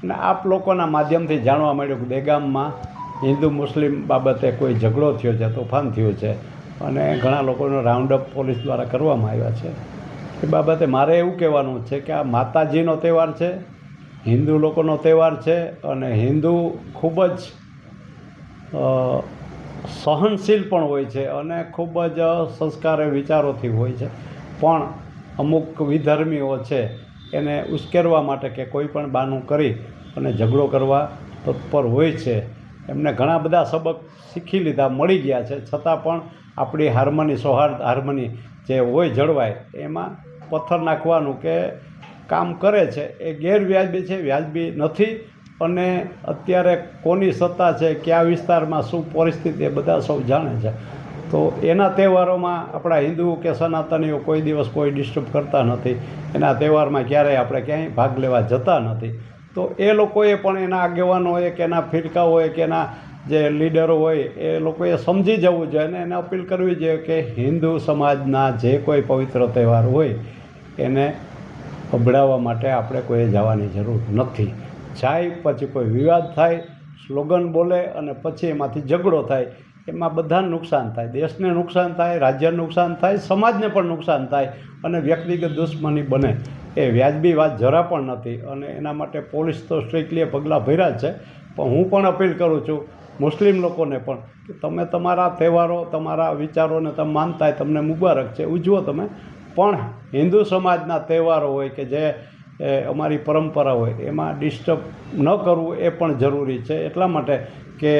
અને આપ લોકોના માધ્યમથી જાણવા મળ્યું કે દહેગામમાં હિન્દુ મુસ્લિમ બાબતે કોઈ ઝઘડો થયો છે, તોફાન થયું છે અને ઘણા લોકોનો રાઉન્ડ અપ પોલીસ દ્વારા કરવામાં આવ્યા છે. એ બાબતે મારે એવું કહેવાનું છે કે આ માતાજીનો તહેવાર છે, હિન્દુ લોકોનો તહેવાર છે અને હિન્દુ ખૂબ જ સહનશીલ પણ હોય છે અને ખૂબ જ સંસ્કારી વિચારોથી હોય છે. પણ અમુક વિધર્મીઓ છે એને ઉશ્કેરવા માટે કે કોઈ પણ બહાનું કરી અને ઝઘડો કરવા તત્પર હોય છે. એમને ઘણા બધા સબક શીખી લીધા, મળી ગયા છે, છતાં પણ આપણી હાર્મની, સૌહાર્દ હાર્મની જે હોય જળવાય એમાં પથ્થર નાખવાનું કે કામ કરે છે એ ગેરવ્યાજબી છે, વ્યાજબી નથી. અને અત્યારે કોની સત્તા છે, કયા વિસ્તારમાં શું પરિસ્થિતિ એ બધા સૌ જાણે છે. તો એના તહેવારોમાં આપણા હિન્દુ કે સનાતનીઓ કોઈ દિવસ કોઈ ડિસ્ટર્બ કરતા નથી. એના તહેવારમાં ક્યારેય આપણે ક્યાંય ભાગ લેવા જતા નથી. તો એ લોકોએ પણ એના આગેવાનો હોય કે એના ફિરકા હોય કે એના જે લીડરો હોય એ લોકોએ સમજી જવું જોઈએ અને એને અપીલ કરવી જોઈએ કે હિન્દુ સમાજના જે કોઈ પવિત્ર તહેવાર હોય એને અભડાવવા માટે આપણે કોઈએ જવાની જરૂર નથી. જાય પછી કોઈ વિવાદ થાય, સ્લોગન બોલે અને પછી એમાંથી ઝઘડો થાય, એમાં બધાને નુકસાન થાય. દેશને નુકસાન થાય, રાજ્યને નુકસાન થાય, સમાજને પણ નુકસાન થાય અને વ્યક્તિગત દુશ્મની બને. એ વ્યાજબી વાત જરા પણ નથી અને એના માટે પોલીસ તો સ્ટ્રિક્ટલી પગલાં ભર્યા જ છે. પણ હું પણ અપીલ કરું છું મુસ્લિમ લોકોને પણ કે તમે તમારા તહેવારો, તમારા વિચારોને તમે માનતા હોય, તમને મુબારક છે, ઉજવો તમે. પણ હિન્દુ સમાજના તહેવારો હોય કે જે અમારી પરંપરા હોય એમાં ડિસ્ટર્બ ન કરવું એ પણ જરૂરી છે. એટલા માટે કે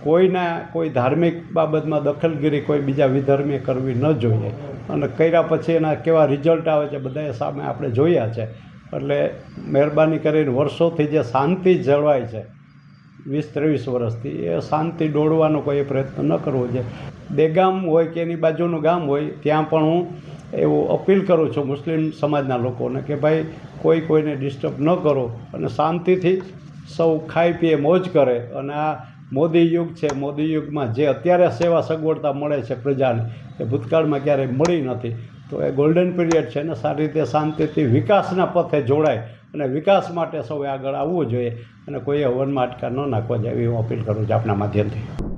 કોઈ ધાર્મિક બાબતમાં દખલગીરી કોઈ બીજા વિધર્મીએ કરવી ન જોઈએ અને કર્યા પછી એના કેવા રિઝલ્ટ આવે છે બધાએ સામે આપણે જોયા છે. એટલે મહેરબાની કરીને વર્ષોથી જે શાંતિ જળવાય છે 20-23 વર્ષથી, એ શાંતિ દોડવાનો કોઈ પ્રયત્ન ન કરવો જોઈએ. દહેગામ હોય કે એની બાજુનું ગામ હોય ત્યાં પણ હું એવું અપીલ કરું છું મુસ્લિમ સમાજના લોકોને કે ભાઈ કોઈને ડિસ્ટર્બ ન કરો અને શાંતિથી સૌ ખાઈ પીએ, મોજ કરે. અને આ મોદી યુગ છે, મોદી યુગમાં જે અત્યારે સેવા સગવડતા મળે છે પ્રજાને એ ભૂતકાળમાં ક્યારેય મળી નથી. તો એ ગોલ્ડન પીરિયડ છે ને સારી રીતે શાંતિથી વિકાસના પથે જોડાય અને વિકાસ માટે સૌએ આગળ આવવું જોઈએ અને કોઈએ હવનમાં અટકા ન નાખવા જાય એવી હું અપીલ કરું છું આપના માધ્યમથી.